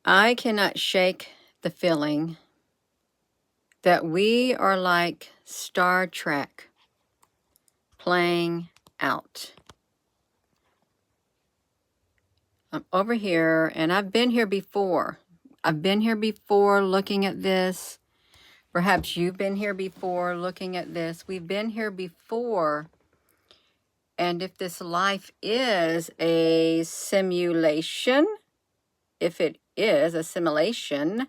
I cannot shake the feeling that we are like Star Trek playing out. I'm over here, and I've been here before. I've been here before looking at this. Perhaps you've been here before looking at this. We've been here before. And if this life is a simulation, if it is assimilation,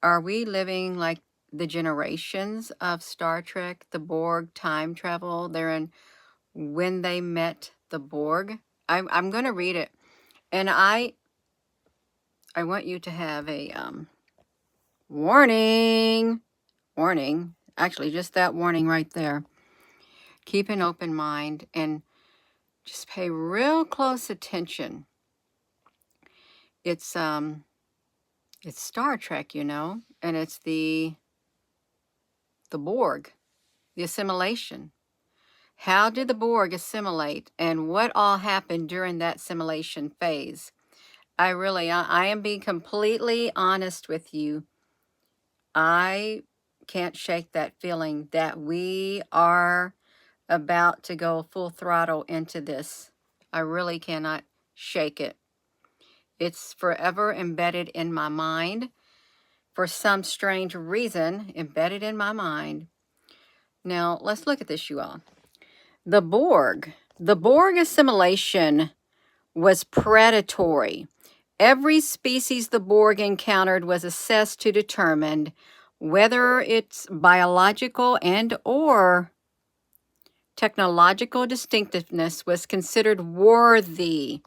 are we living like the generations of Star Trek, the Borg time travel? They're in When They Met the Borg. I'm going to read it. And I want you to have a warning. Warning. Actually, just that warning right there. Keep an open mind and just pay real close attention. It's Star Trek, you know, and it's the Borg, the assimilation. How did the Borg assimilate, and what all happened during that assimilation phase? I am being completely honest with you. I can't shake that feeling that we are about to go full throttle into this. I really cannot shake it. It's forever embedded in my mind. For some strange reason, embedded in my mind. Now, let's look at this, you all. The Borg assimilation was predatory. Every species the Borg encountered was assessed to determine whether its biological and or technological distinctiveness was considered worthy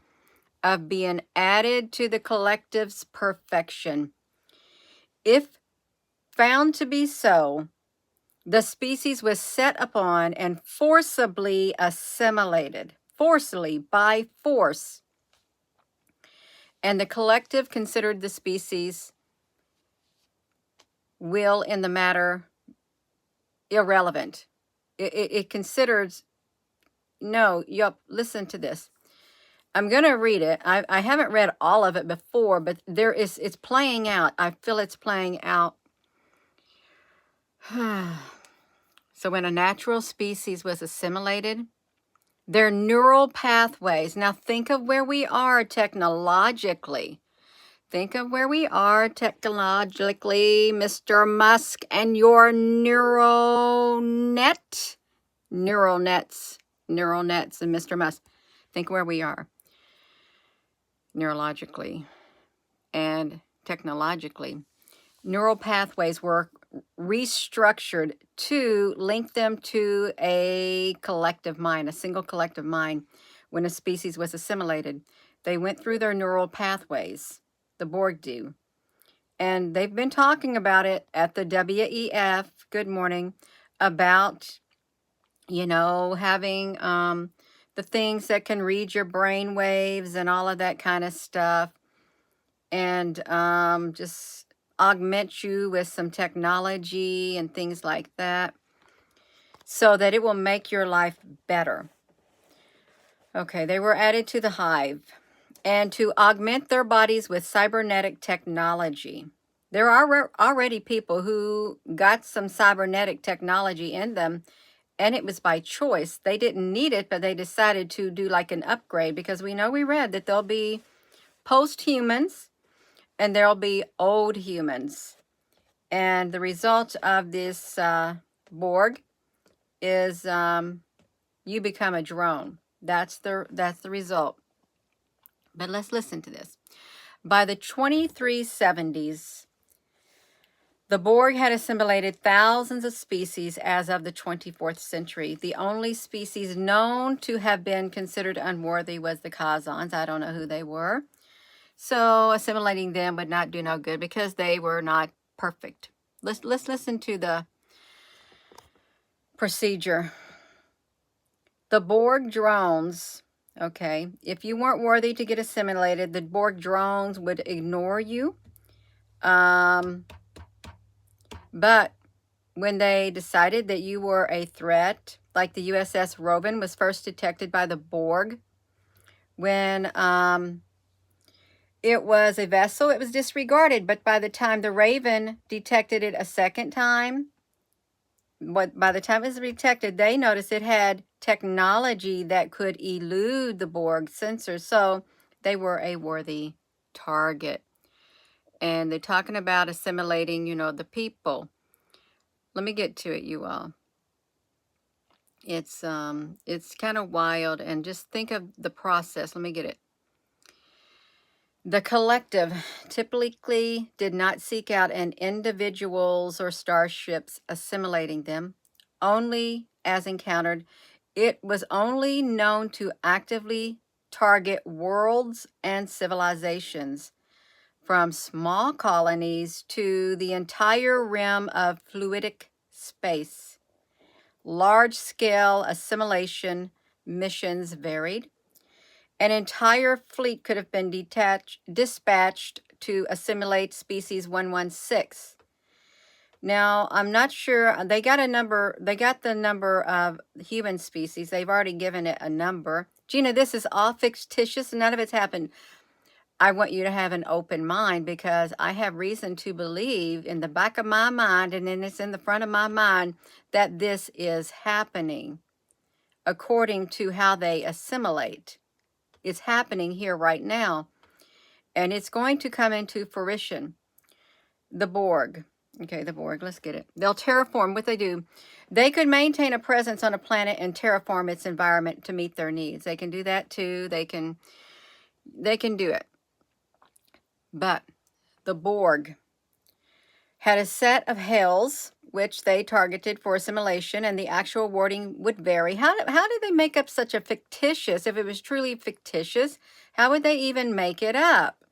of being added to the collective's perfection. If found to be so, the species was set upon and forcibly assimilated, forcibly, by force. And the collective considered the species' will in the matter irrelevant. It considers, no, yup, listen to this. I'm going to read it. I haven't read all of it before, but it's playing out. I feel it's playing out. So when a natural species was assimilated, their neural pathways. Now think of where we are technologically. Think of where we are technologically, Mr. Musk, and your neural nets, and Mr. Musk. Think where we are neurologically and technologically. Neural pathways were restructured to link them to a collective mind, a single collective mind. When a species was assimilated, they went through their neural pathways, the Borg do. And they've been talking about it at the WEF, good morning, about, you know, having the things that can read your brain waves and all of that kind of stuff. And just augment you with some technology and things like that so that it will make your life better. Okay, they were added to the hive and to augment their bodies with cybernetic technology. There are already people who got some cybernetic technology in them, and it was by choice. They didn't need it, but they decided to do like an upgrade, because we read that there'll be post-humans and there'll be old humans. And the result of this Borg is you become a drone. That's the result. But let's listen to this. By the 2370s, the Borg had assimilated thousands of species as of the 24th century. The only species known to have been considered unworthy was the Kazans. I don't know who they were. So assimilating them would not do no good because they were not perfect. Let's listen to the procedure. The Borg drones, okay, if you weren't worthy to get assimilated, the Borg drones would ignore you. But when they decided that you were a threat, like the USS Robin was first detected by the Borg, When it was a vessel, it was disregarded, but by the time the Raven detected it a second time, by the time it was detected, they noticed it had technology that could elude the Borg sensors, so they were a worthy target. And they're talking about assimilating, the people. Let me get to it, you all. It's kind of wild, and just think of the process. Let me get it. The collective typically did not seek out an individuals or starships assimilating them, only as encountered. It was only known to actively target worlds and civilizations, from small colonies to the entire rim of fluidic space. Large-scale assimilation missions varied. An entire fleet could have been dispatched to assimilate species 116. Now, I'm not sure. They got the number of human species. They've already given it a number. Gina, this is all fictitious. None of it's happened. I want you to have an open mind, because I have reason to believe in the back of my mind, and then it's in the front of my mind, that this is happening according to how they assimilate. It's happening here right now, and it's going to come into fruition. The Borg. Okay, the Borg, let's get it. They'll terraform. What they do, they could maintain a presence on a planet and terraform its environment to meet their needs. They can do that too. They can do it. But the Borg had a set of hells which they targeted for assimilation, and the actual wording would vary. How did they make up such a fictitious, if it was truly fictitious, how would they even make it up?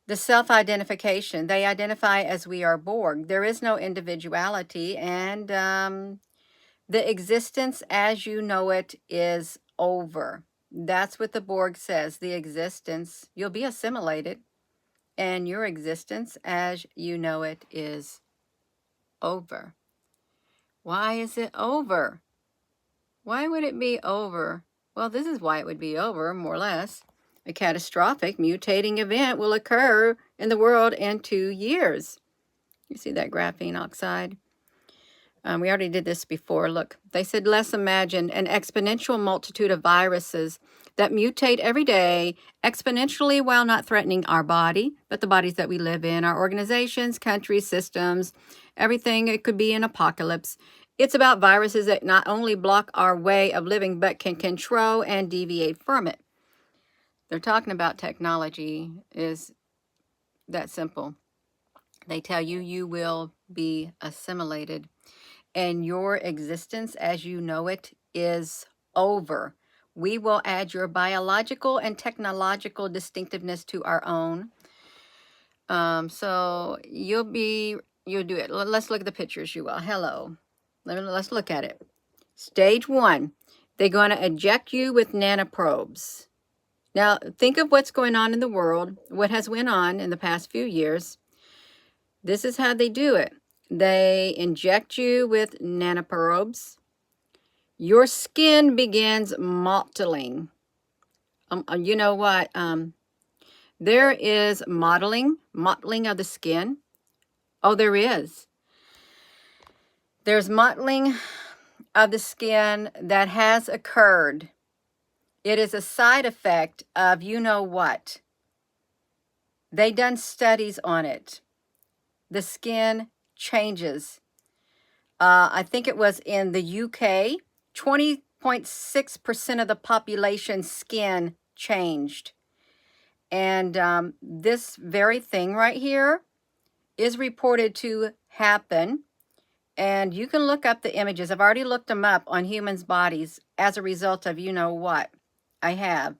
The self-identification. They identify as we are Borg. There is no individuality, and the existence as you know it is over. That's what the Borg says. The existence, you'll be assimilated, and your existence as you know it is over. Why is it over? Why would it be over? Well, this is why it would be over, more or less. A catastrophic mutating event will occur in the world in 2 years. You see that graphene oxide? We already did this before. Look, they said, let's imagine an exponential multitude of viruses that mutate every day exponentially while not threatening our body, but the bodies that we live in, our organizations, countries, systems, everything. It could be an apocalypse. It's about viruses that not only block our way of living, but can control and deviate from it. They're talking about technology is that simple. They tell you you will be assimilated, and your existence as you know it is over. We will add your biological and technological distinctiveness to our own. So you'll do it. Let's look at the pictures, you all. Hello. Let's look at it. Stage 1, they're going to inject you with nanoprobes. Now, think of what's going on in the world, what has went on in the past few years. This is how they do it. They inject you with nanoprobes. Your skin begins mottling. You know what? There is mottling of the skin. Oh, there is. There's mottling of the skin that has occurred. It is a side effect of you know what. They done studies on it. The skin changes. I think it was in the UK, 20.6% of the population's skin changed. And this very thing right here is reported to happen. And you can look up the images. I've already looked them up on humans' bodies as a result of you know what. I have.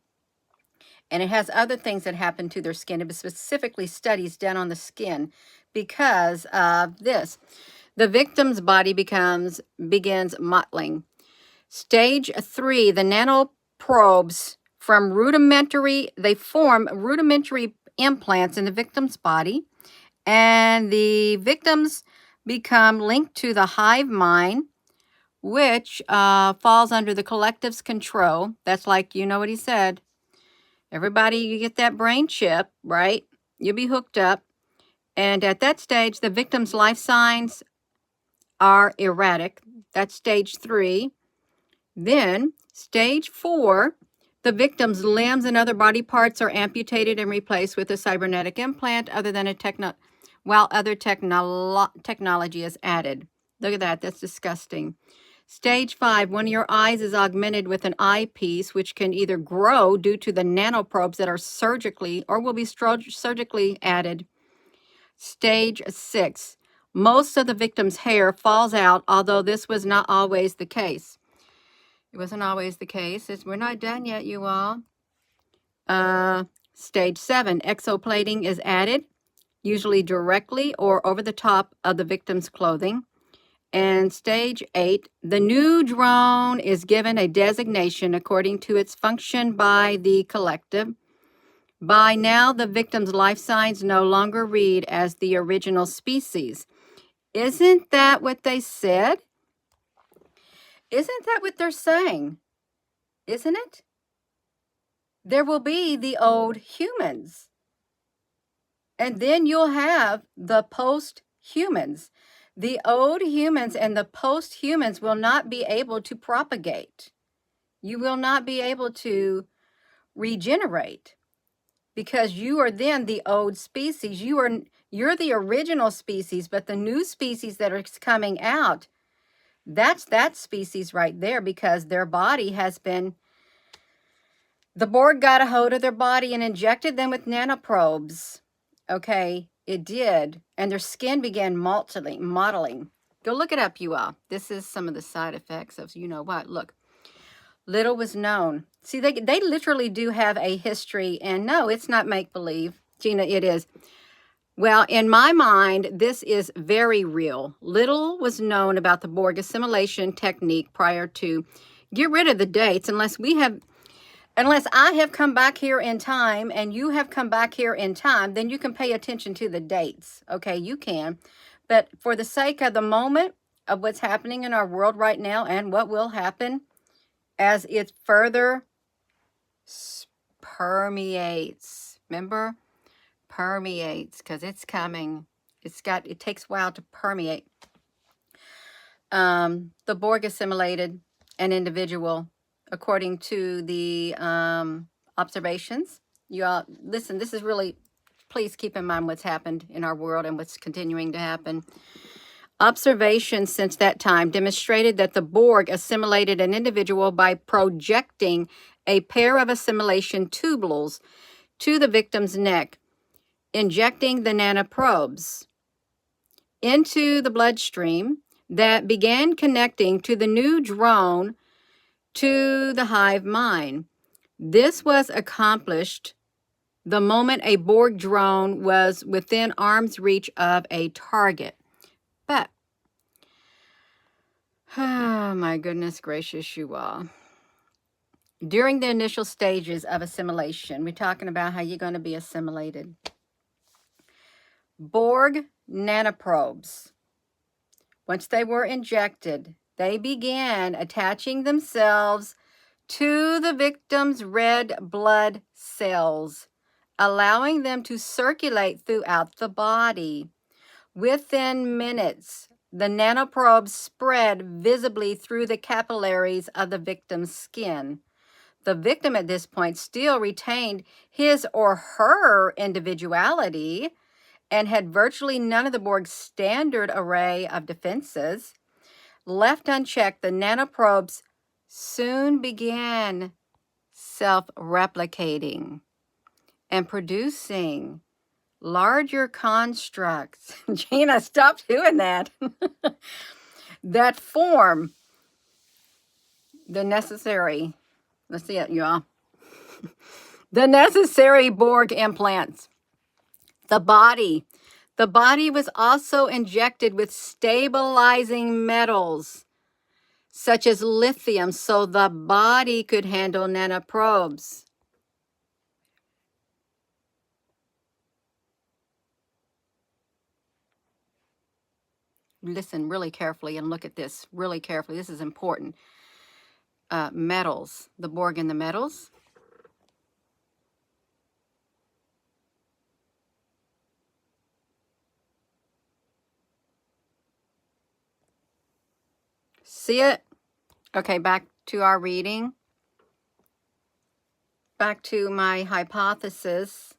And it has other things that happen to their skin. It was specifically studies done on the skin because of this. The victim's body begins mottling. Stage 3, the nanoprobes they form rudimentary implants in the victim's body, and the victims become linked to the hive mind, which falls under the collective's control. That's like, you know what he said, Everybody, you get that brain chip, right? You'll be hooked up. And at that stage, the victim's life signs are erratic. That's stage 3. Then, stage 4, the victim's limbs and other body parts are amputated and replaced with a cybernetic implant while other technology is added. Look at that. That's disgusting. Stage 5, one of your eyes is augmented with an eyepiece, which can either grow due to the nanoprobes that are surgically or will be surgically added. Stage 6, most of the victim's hair falls out, although this was not always the case. It wasn't always the case. We're not done yet, you all. Stage 7, exoplating is added, usually directly or over the top of the victim's clothing. And stage 8, the new drone is given a designation according to its function by the collective. By now, the victim's life signs no longer read as the original species. Isn't that what they said? Isn't that what they're saying? Isn't it? There will be the old humans. And then you'll have the post-humans. The old humans and the post-humans will not be able to propagate. You will not be able to regenerate because you are then the old species. You're the original species, but the new species that are coming out, that's that species right there, because their body has been, the Borg got a hold of their body and injected them with nanoprobes. Okay, it did. And their skin began mottling. Go look it up, you all. This is some of the side effects of you know what. Look, little was known. See, they literally do have a history. And no, it's not make-believe. Gina, it is. Well, in my mind, this is very real. Little was known about the Borg assimilation technique prior to. Get rid of the dates unless I have come back here in time and you have come back here in time, then you can pay attention to the dates. Okay, you can. But for the sake of the moment of what's happening in our world right now and what will happen as it further permeates. Remember? Permeates, because it's coming. It takes a while to permeate. The Borg assimilated an individual according to the observations. You all, listen, this is really, please keep in mind what's happened in our world and what's continuing to happen. Observations since that time demonstrated that the Borg assimilated an individual by projecting a pair of assimilation tubules to the victim's neck, injecting the nanoprobes into the bloodstream that began connecting to the new drone to the hive mind. This was accomplished the moment a Borg drone was within arm's reach of a target. But, oh my goodness gracious, you all. During the initial stages of assimilation, we're talking about how you're going to be assimilated. Borg nanoprobes, once they were injected, they began attaching themselves to the victim's red blood cells, allowing them to circulate throughout the body. Within minutes, the nanoprobes spread visibly through the capillaries of the victim's skin. The victim at this point still retained his or her individuality and had virtually none of the Borg's standard array of defenses. Left unchecked, the nanoprobes soon began self-replicating and producing larger constructs. Gina, stop doing that. That form the necessary, let's see it, y'all. The necessary Borg implants. The body was also injected with stabilizing metals, such as lithium, so the body could handle nanoprobes. Listen really carefully and look at this really carefully. This is important. Metals, the Borg and the metals. See it? Okay, back to our reading. Back to my hypothesis.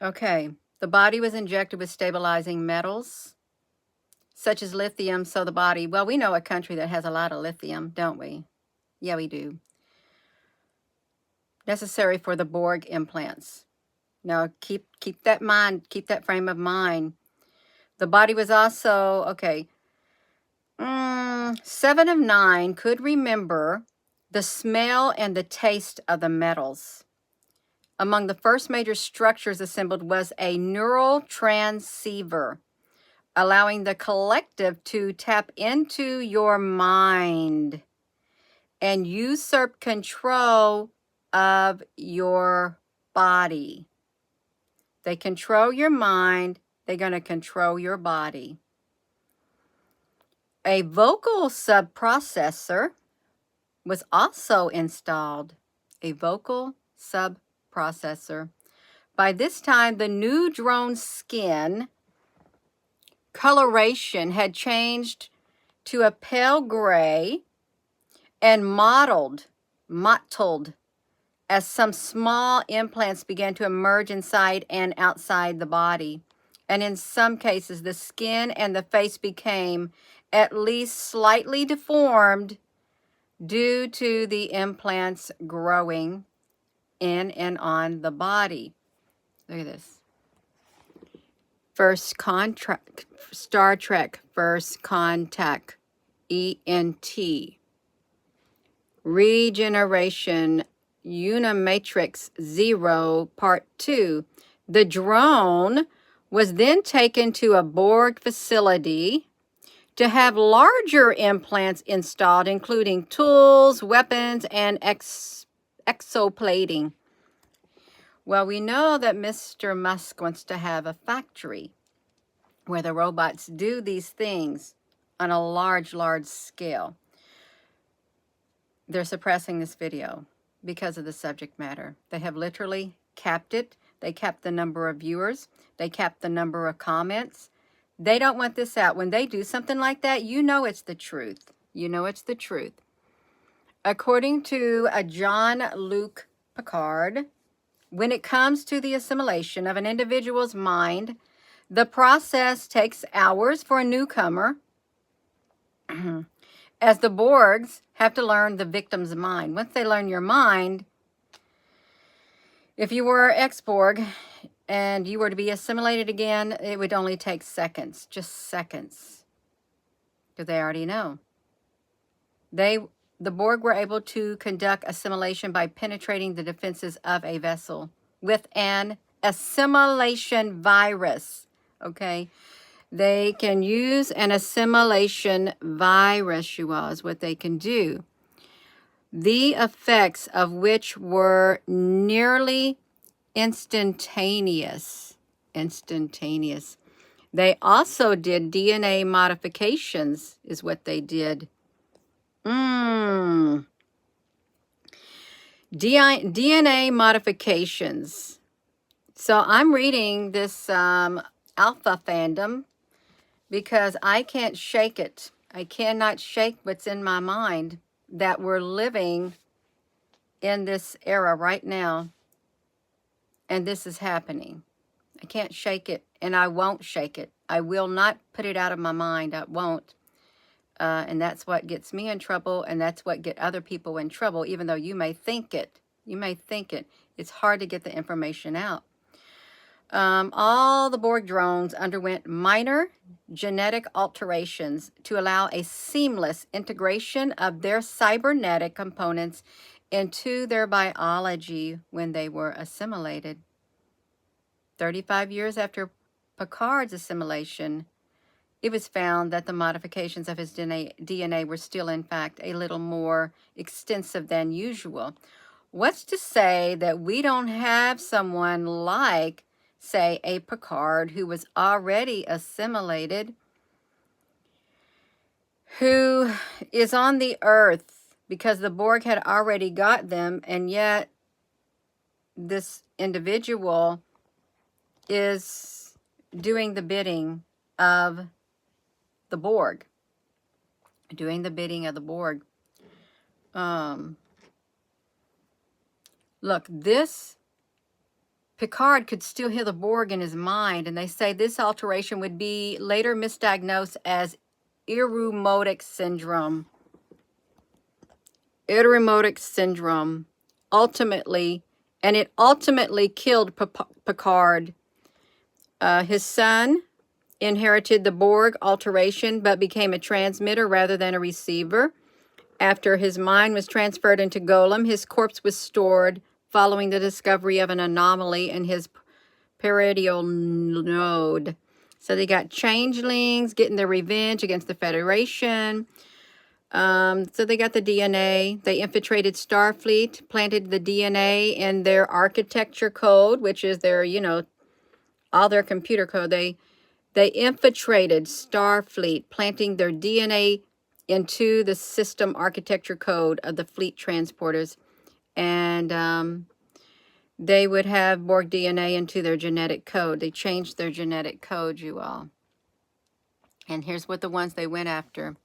Okay, the body was injected with stabilizing metals, such as lithium, so the body, well, we know a country that has a lot of lithium, don't we? Yeah, we do. Necessary for the BORG implants. Now, keep that mind, keep that frame of mind. The body was also, okay, 7 of 9 could remember the smell and the taste of the metals. Among the first major structures assembled was a neural transceiver, allowing the collective to tap into your mind and usurp control of your body. They control your mind, they're going to control your body. A vocal subprocessor was also installed. A vocal subprocessor. By this time, the new drone skin coloration had changed to a pale gray and mottled as some small implants began to emerge inside and outside the body. And in some cases, the skin and the face became at least slightly deformed due to the implants growing in and on the body. Look at this. Star Trek, First Contact, ENT. Regeneration, Unimatrix Zero, Part 2. The drone was then taken to a BORG facility to have larger implants installed, including tools, weapons, and exoplating. Well, we know that Mr. Musk wants to have a factory where the robots do these things on a large scale. They're suppressing this video because of the subject matter. They have literally capped it. They capped the number of viewers. They capped the number of comments. They don't want this out. When they do something like that, you know it's the truth. You know it's the truth. According to Jean-Luc Picard, when it comes to the assimilation of an individual's mind, the process takes hours for a newcomer, as the Borgs have to learn the victim's mind. Once they learn your mind, if you were ex-Borg and you were to be assimilated again, it would only take seconds, just seconds, because they already know. The Borg were able to conduct assimilation by penetrating the defenses of a vessel with an assimilation virus, okay? They can use an assimilation virus, you all, is what they can do. The effects of which were nearly instantaneous. They also did DNA modifications, is what they did. DNA modifications. So I'm reading this alpha fandom because I can't shake it. I cannot shake what's in my mind, that we're living in this era right now, and this is happening. I can't shake it, and I won't shake it. I will not put it out of my mind. I won't. And that's what gets me in trouble, and that's what get other people in trouble, even though you may think it. You may think it. It's hard to get the information out. All the Borg drones underwent minor genetic alterations to allow a seamless integration of their cybernetic components into their biology when they were assimilated. 35 years after Picard's assimilation, it was found that the modifications of his DNA were still, in fact, a little more extensive than usual. What's to say that we don't have someone like, say, a Picard who was already assimilated, who is on the Earth because the Borg had already got them, and yet this individual is doing the bidding of the Borg. doing the bidding of the Borg. Look, this Picard could still hear the Borg in his mind, and they say this alteration would be later misdiagnosed as Irumodic syndrome. Irumodic syndrome. Ultimately, and it ultimately killed Picard. His son inherited the Borg alteration, but became a transmitter rather than a receiver. After his mind was transferred into Golem, his corpse was stored following the discovery of an anomaly in his peridial node. So they got changelings getting their revenge against the Federation. So they got the DNA. They infiltrated Starfleet, planted the DNA in their architecture code, which is their, you know, all their computer code. They infiltrated Starfleet, planting their DNA into the system architecture code of the fleet transporters. And they would have Borg DNA into their genetic code. They changed their genetic code, you all. And here's what the ones they went after.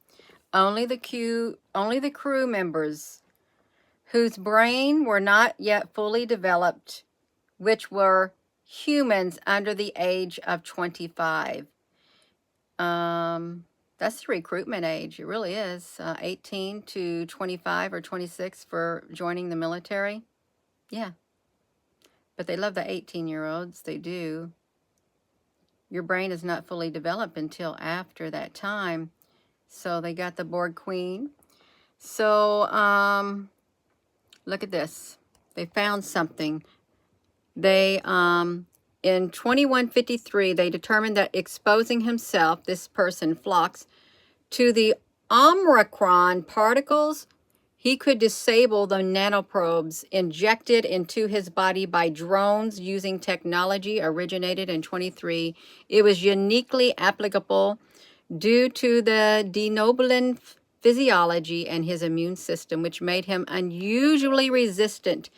Only the crew members whose brain were not yet fully developed, which were humans under the age of 25. That's the recruitment age. It really is. 18 to 25 or 26 for joining the military. Yeah. But they love the 18-year-olds. They do. Your brain is not fully developed until after that time. So they got the Borg Queen. So, look at this. They found something. They, in 2153, they determined that exposing himself, this person, Phlox, to the Omicron particles, he could disable the nanoprobes injected into his body by drones using technology originated in 23. It was uniquely applicable due to the denobulant physiology and his immune system, which made him unusually resistant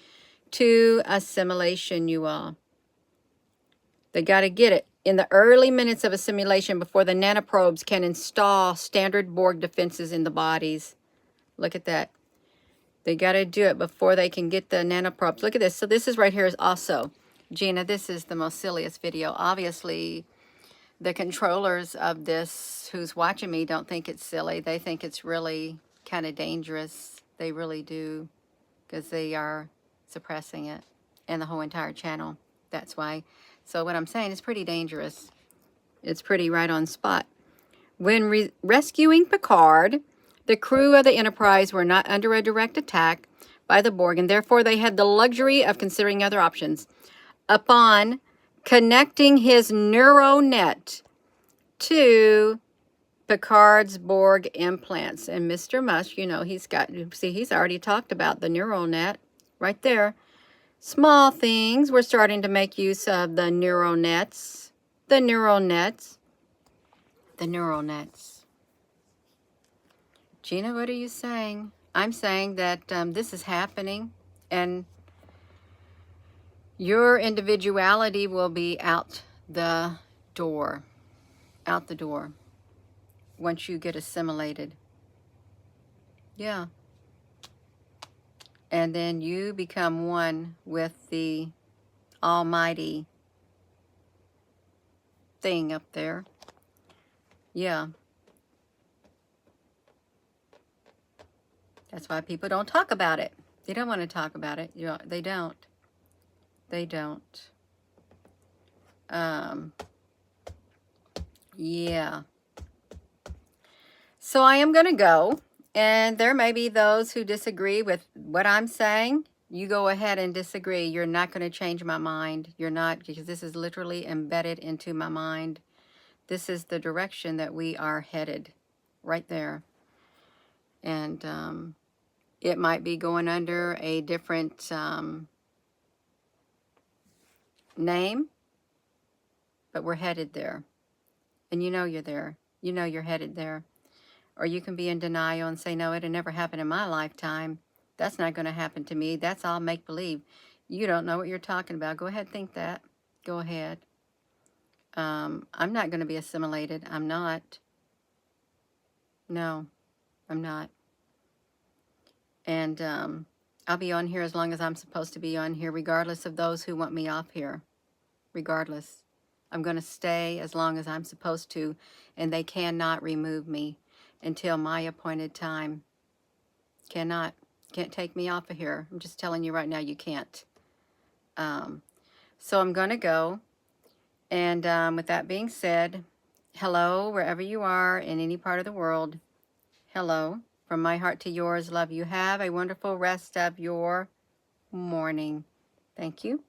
to assimilation, you all. They got to get it. In the early minutes of assimilation, before the nanoprobes can install standard Borg defenses in the bodies. Look at that. They got to do it before they can get the nanoprobes. Look at this. So this is right here is also, Gina, this is the most silliest video. Obviously, the controllers of this who's watching me don't think it's silly. They think it's really kind of dangerous. They really do, because they are suppressing it and the whole entire channel. That's why. So what I'm saying is pretty dangerous. It's pretty right on spot. When rescuing Picard, the crew of the Enterprise were not under a direct attack by the Borg, and therefore they had the luxury of considering other options. Upon connecting his neural net to Picard's Borg implants, and Mr. Musk, you know, he's already talked about the neural net right there. Small things. We're starting to make use of the neural nets. The neural nets. The neural nets. Gina, what are you saying? I'm saying that this is happening, and your individuality will be out the door. Out the door. Once you get assimilated. Yeah. And then you become one with the almighty thing up there. Yeah. That's why people don't talk about it. They don't want to talk about it. You know, they don't. They don't. Yeah. So I am going to go. And there may be those who disagree with what I'm saying. You go ahead and disagree. You're not going to change my mind. You're not, because this is literally embedded into my mind. This is the direction that we are headed. Right there. And it might be going under a different name. But we're headed there. And you know you're there. You know you're headed there. Or you can be in denial and say, no, it'll never happen in my lifetime. That's not going to happen to me. That's all make-believe. You don't know what you're talking about. Go ahead, think that. Go ahead. I'm not going to be assimilated. I'm not. No. I'm not. And I'll be on here as long as I'm supposed to be on here, regardless of those who want me off here. Regardless. I'm going to stay as long as I'm supposed to, and they cannot remove me until my appointed time. Cannot. Can't take me off of here. I'm just telling you right now, you can't. So I'm going to go. And with that being said, hello, wherever you are in any part of the world. Hello. From my heart to yours, love you. Have a wonderful rest of your morning. Thank you.